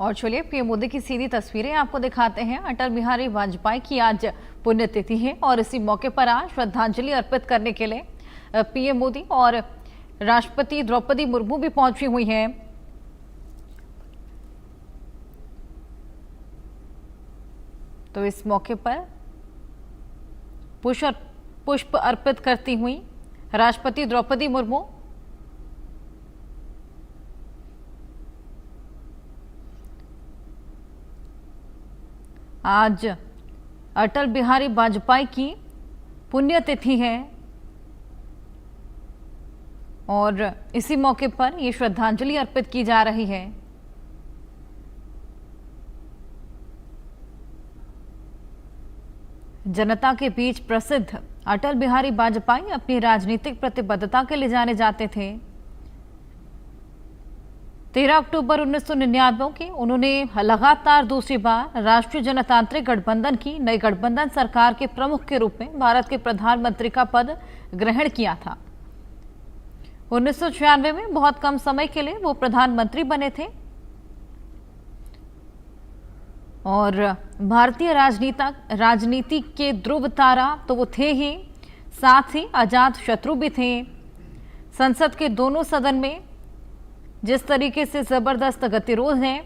और चलिए पीएम मोदी की सीधी तस्वीरें आपको दिखाते हैं। अटल बिहारी वाजपेयी की आज पुण्यतिथि है और इसी मौके पर आज श्रद्धांजलि अर्पित करने के लिए पीएम मोदी और राष्ट्रपति द्रौपदी मुर्मू भी पहुंची हुई हैं। तो इस मौके पर पुष्प अर्पित करती हुई राष्ट्रपति द्रौपदी मुर्मू आज अटल बिहारी वाजपेयी की पुण्यतिथि है और इसी मौके पर ये श्रद्धांजलि अर्पित की जा रही है। जनता के बीच प्रसिद्ध अटल बिहारी वाजपेयी अपनी राजनीतिक प्रतिबद्धता के लिए जाने जाते थे। 13 अक्टूबर 1999 की उन्होंने लगातार दूसरी बार राष्ट्रीय जनतांत्रिक गठबंधन की नई गठबंधन सरकार के प्रमुख के रूप में भारत के प्रधानमंत्री का पद ग्रहण किया था। 1996 में बहुत कम समय के लिए वो प्रधानमंत्री बने थे और भारतीय राजनीति के ध्रुव तारा तो वो थे ही, साथ ही अजात शत्रु भी थे। संसद के दोनों सदन में जिस तरीके से जबरदस्त गतिरोध है,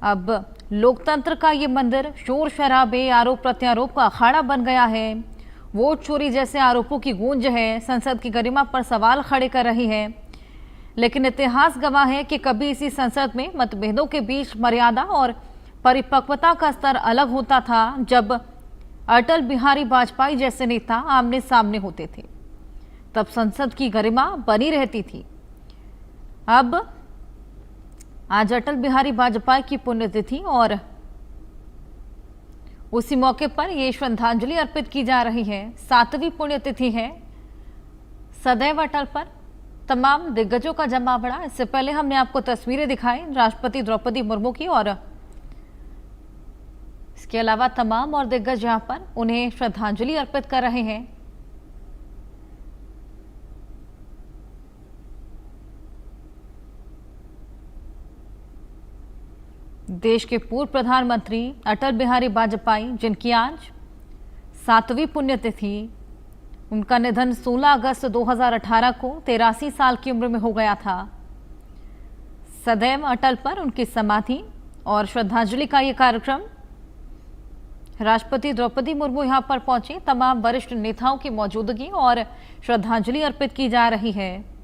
अब लोकतंत्र का ये मंदिर शोर शराबे, आरोप प्रत्यारोप का अखाड़ा बन गया है। वोट चोरी जैसे आरोपों की गूंज है, संसद की गरिमा पर सवाल खड़े कर रही है। लेकिन इतिहास गवाह है कि कभी इसी संसद में मतभेदों के बीच मर्यादा और परिपक्वता का स्तर अलग होता था, जब अटल बिहारी वाजपेयी जैसे नेता आमने सामने होते थे, तब संसद की गरिमा बनी रहती थी। अब आज अटल बिहारी वाजपेयी की पुण्यतिथि और उसी मौके पर यह श्रद्धांजलि अर्पित की जा रही है। 7वीं पुण्यतिथि है सदैव अटल पर तमाम दिग्गजों का जमावड़ा। इससे पहले हमने आपको तस्वीरें दिखाई राष्ट्रपति द्रौपदी मुर्मू की, और इसके अलावा तमाम और दिग्गज यहां पर उन्हें श्रद्धांजलि अर्पित कर रहे हैं। देश के पूर्व प्रधानमंत्री अटल बिहारी वाजपेयी, जिनकी आज 7वीं पुण्यतिथि, उनका निधन 16 अगस्त 2018 को 83 साल की उम्र में हो गया था। सदैव अटल पर उनकी समाधि और श्रद्धांजलि का ये कार्यक्रम, राष्ट्रपति द्रौपदी मुर्मू यहां पर पहुंचे, तमाम वरिष्ठ नेताओं की मौजूदगी और श्रद्धांजलि अर्पित की जा रही है।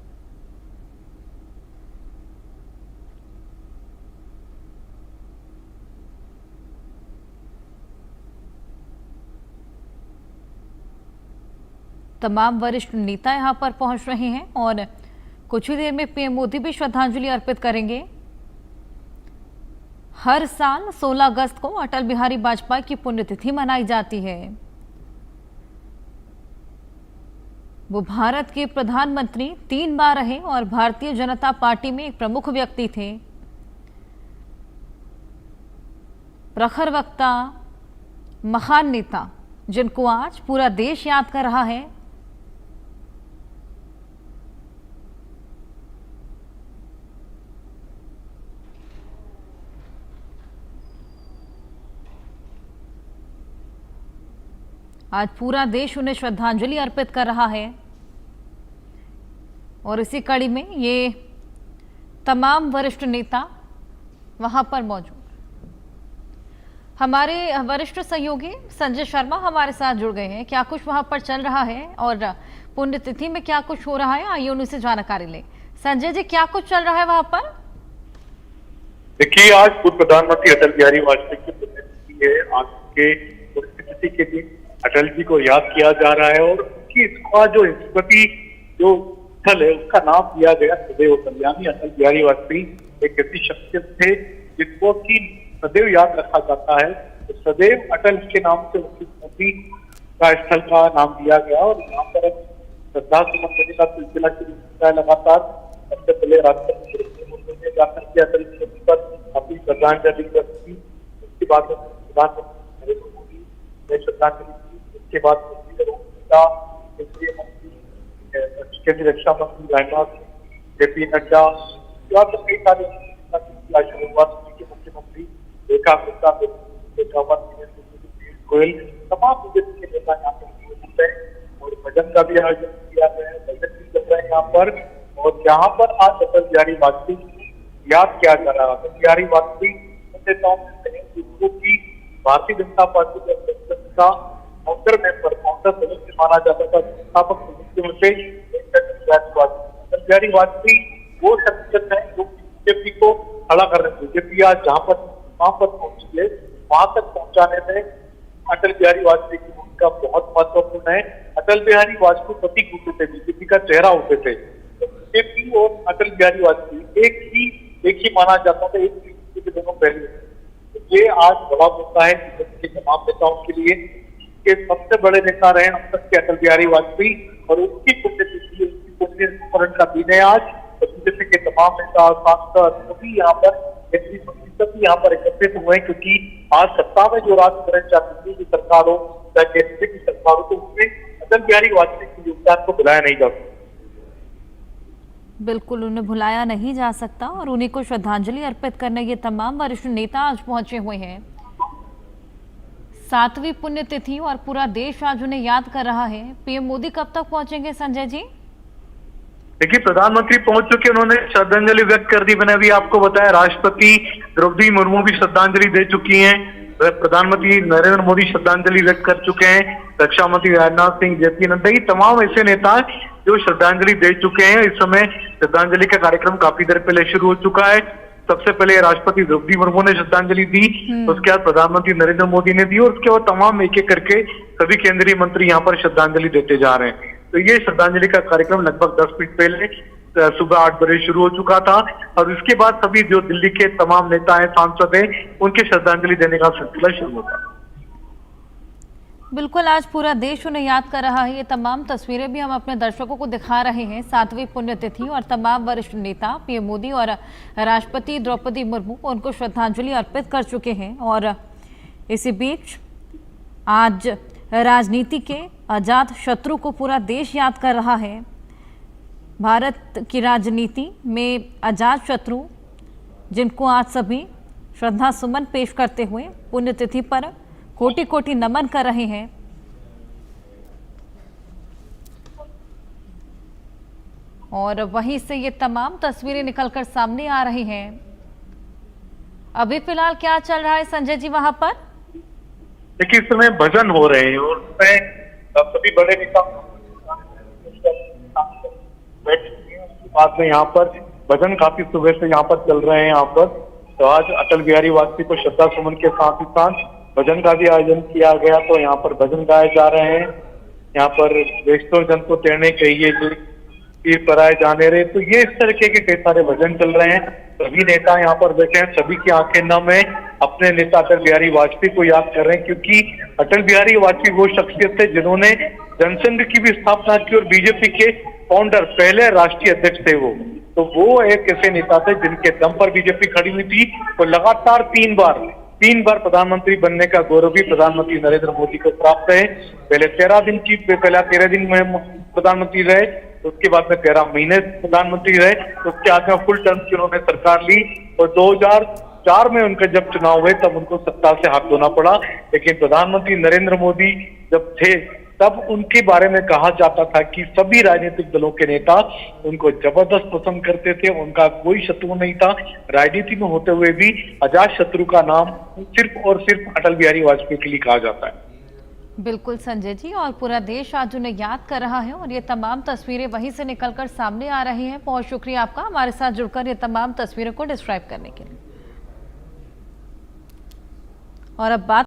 तमाम वरिष्ठ नेता यहां पर पहुंच रहे हैं और कुछ ही देर में पीएम मोदी भी श्रद्धांजलि अर्पित करेंगे। हर साल 16 अगस्त को अटल बिहारी वाजपेयी की पुण्यतिथि मनाई जाती है। वो भारत के प्रधानमंत्री 3 बार रहे और भारतीय जनता पार्टी में एक प्रमुख व्यक्ति थे। प्रखर वक्ता, महान नेता, जिनको आज पूरा देश याद कर रहा है। आज पूरा देश उन्हें श्रद्धांजलि अर्पित कर रहा है और इसी कड़ी में ये तमाम वरिष्ठ नेता वहां पर मौजूद। हमारे वरिष्ठ सहयोगी संजय शर्मा हमारे साथ जुड़ गए हैं। क्या कुछ वहां पर चल रहा है और पुण्यतिथि में क्या कुछ हो रहा है, आइए उनसे जानकारी लें। संजय जी, क्या कुछ चल रहा है वहां पर? देखिए, आज पूर्व प्रधानमंत्री अटल बिहारी वाजपेयी की पुण्यतिथि है। आज के पुण्यतिथि के दिन अटल जी को याद किया जा रहा है और उनकी इसका जो स्मृति जो स्थल है उसका नाम दिया गया सदैव अटल। यानी अटल बिहारी वाजपेयी एक ऐसी शख्सियत थे जिनको की सदैव याद रखा जाता है। तो सदैव अटल के नाम से उनकी स्मृति का स्थल का नाम दिया गया और यहाँ पर श्रद्धा सुमन देने का सिलसिला शुरू होता है लगातार। सबसे पहले राष्ट्रपति द्रौपदी मुर्मू ने जाकर के अटल जी पर अपनी श्रद्धांजलि दी। उसके बाद प्रधानमंत्री नरेंद्र मोदी ने श्रद्धांजलि दी। उसके बाद केंद्रीय मंत्री केंद्रीय रक्षा मंत्री राजनाथ सिंह, जेपी नड्डा, या तो कई सारे शुरुआत के मुख्यमंत्री रेखा गुप्ता, पीयूष गोयल, तमाम बीजेपी के नेता यहाँ पर मौजूद है और भजन का भी आयोजन किया गया है, भजन भी चल रहे हैं यहाँ पर। और यहाँ पर आज अटल बिहारी वाजपेयी को याद किया जा रहा है। अटल बिहारी वाजपेयी नेताओं में से हैं जिसको की भारतीय जनता पार्टी के अध्यक्ष का काउंटर मेंबर, काउंटर सदस्य माना जाता था, संस्थापक सदस्यों में से अटल बिहारी वाजपेयी वो शख्सियत है जो बीजेपी को खड़ा कर रहे हैं। बीजेपी आज जहाँ पर पहुंची है वहां तक पहुंचाने में अटल बिहारी वाजपेयी की भूमिका बहुत महत्वपूर्ण है। अटल बिहारी वाजपेयी प्रतीक होते थे, बीजेपी का चेहरा होते थे। बीजेपी और अटल बिहारी वाजपेयी एक ही माना जाता था, एक के दोनों पहलू। तो ये आज बड़ा मुद्दा है बीजेपी के तमाम नेताओं के लिए के सबसे बड़े नेता रहे अब तक के अटल बिहारी वाजपेयी और उनकी पुण्यतिथि, उनकी पुण्यस्मरण का दिन है आज। तो बीजेपी के तमाम नेता सांसद सभी यहाँ पर सभी यहाँ पर एकत्रित हुए क्योंकि आज सत्ता में जो राज करना चाहती थी सरकार हो या केंद्र की सरकार हो, तो उसमें अटल बिहारी वाजपेयी के योगदान को बुलाया नहीं जा सकता। बिल्कुल, उन्हें भुलाया नहीं जा सकता और उन्हीं को श्रद्धांजलि अर्पित करने ये तमाम वरिष्ठ नेता आज पहुंचे हुए हैं। 7वीं पुण्यतिथि और पूरा देश आज उन्हें याद कर रहा है। पीएम मोदी कब तक पहुंचेंगे संजय जी? देखिए, प्रधानमंत्री पहुंच चुके, उन्होंने श्रद्धांजलि व्यक्त कर दी। मैंने अभी आपको बताया राष्ट्रपति द्रौपदी मुर्मू भी श्रद्धांजलि दे चुकी हैं, प्रधानमंत्री नरेंद्र मोदी श्रद्धांजलि व्यक्त कर चुके हैं, रक्षा मंत्री राजनाथ सिंह, जेपी नड्डा, ये तमाम ऐसे नेता हैं जो श्रद्धांजलि दे चुके हैं। इस समय श्रद्धांजलि का कार्यक्रम काफी देर पहले शुरू हो चुका है। सबसे पहले राष्ट्रपति द्रौपदी मुर्मू ने श्रद्धांजलि दी, उसके बाद प्रधानमंत्री नरेंद्र मोदी ने दी और उसके बाद तमाम एक एक करके सभी केंद्रीय मंत्री यहाँ पर श्रद्धांजलि देते जा रहे हैं। तो ये श्रद्धांजलि का कार्यक्रम लगभग 10 मिनट पहले सुबह 8 बजे शुरू हो चुका था और उसके बाद सभी जो दिल्ली के तमाम नेता हैं, सांसद हैं, उनके श्रद्धांजलि देने का सिलसिला शुरू होता है। बिल्कुल, आज पूरा देश उन्हें याद कर रहा है। ये तमाम तस्वीरें भी हम अपने दर्शकों को दिखा रहे हैं। 7वीं पुण्यतिथि और तमाम वरिष्ठ नेता पीएम मोदी और राष्ट्रपति द्रौपदी मुर्मू उनको श्रद्धांजलि अर्पित कर चुके हैं। और इसी बीच आज राजनीति के अजात शत्रु को पूरा देश याद कर रहा है। भारत की राजनीति में अजात शत्रु जिनको आज सभी श्रद्धा सुमन पेश करते हुए पुण्यतिथि पर कोटि कोटि नमन कर रहे हैं। और वहीं से ये तमाम तस्वीरें निकलकर सामने आ रही हैं। अभी फिलहाल क्या चल रहा है संजय जी वहां पर? देखिए, इस समय भजन हो रहे हैं और उसमें सभी बड़े नेता उसके बाद में यहाँ पर भजन काफी सुबह से यहाँ पर चल रहे हैं। यहाँ पर तो आज अटल बिहारी वाजपेयी को श्रद्धा सुमन के साथ ही साथ भजन का भी आयोजन किया गया, तो यहाँ पर भजन गाए जा रहे हैं। यहाँ पर वैष्णव जन को तेरने कहिए तीर पराए जाने रहे, तो ये इस तरीके के कई सारे भजन चल रहे हैं। सभी नेता यहाँ पर बैठे हैं, सभी की आंखें नम है, अपने नेता अटल बिहारी वाजपेयी को याद कर रहे हैं क्योंकि अटल बिहारी वाजपेयी वो शख्सियत थे जिन्होंने जनसंघ की भी स्थापना की और बीजेपी के फाउंडर, पहले राष्ट्रीय अध्यक्ष थे वो। तो वो एक ऐसे नेता थे जिनके दम पर बीजेपी खड़ी हुई थी। तो लगातार तीन बार प्रधानमंत्री बनने का गौरव भी प्रधानमंत्री नरेंद्र मोदी को प्राप्त है। पहले 13 दिन में प्रधानमंत्री रहे, उसके बाद में 13 महीने प्रधानमंत्री रहे, उसके बाद में फुल टर्म की उन्होंने सरकार ली और 2004 में उनके जब चुनाव हुए तब उनको सत्ता से हाथ धोना पड़ा। लेकिन प्रधानमंत्री नरेंद्र मोदी जब थे तब उनके बारे में कहा जाता था कि सभी राजनीतिक दलों के नेता उनको जबरदस्त पसंद करते थे, उनका कोई शत्रु नहीं था। राजनीति में होते हुए भी अजात शत्रु का नाम सिर्फ और सिर्फ अटल बिहारी वाजपेयी के लिए कहा जाता है। बिल्कुल संजय जी, और पूरा देश आज उन्हें याद कर रहा है और ये तमाम तस्वीरें वहीं से निकलकर सामने आ रही हैं। बहुत शुक्रिया आपका हमारे साथ जुड़कर ये तमाम तस्वीरों को डिस्क्राइब करने के लिए। और अब बात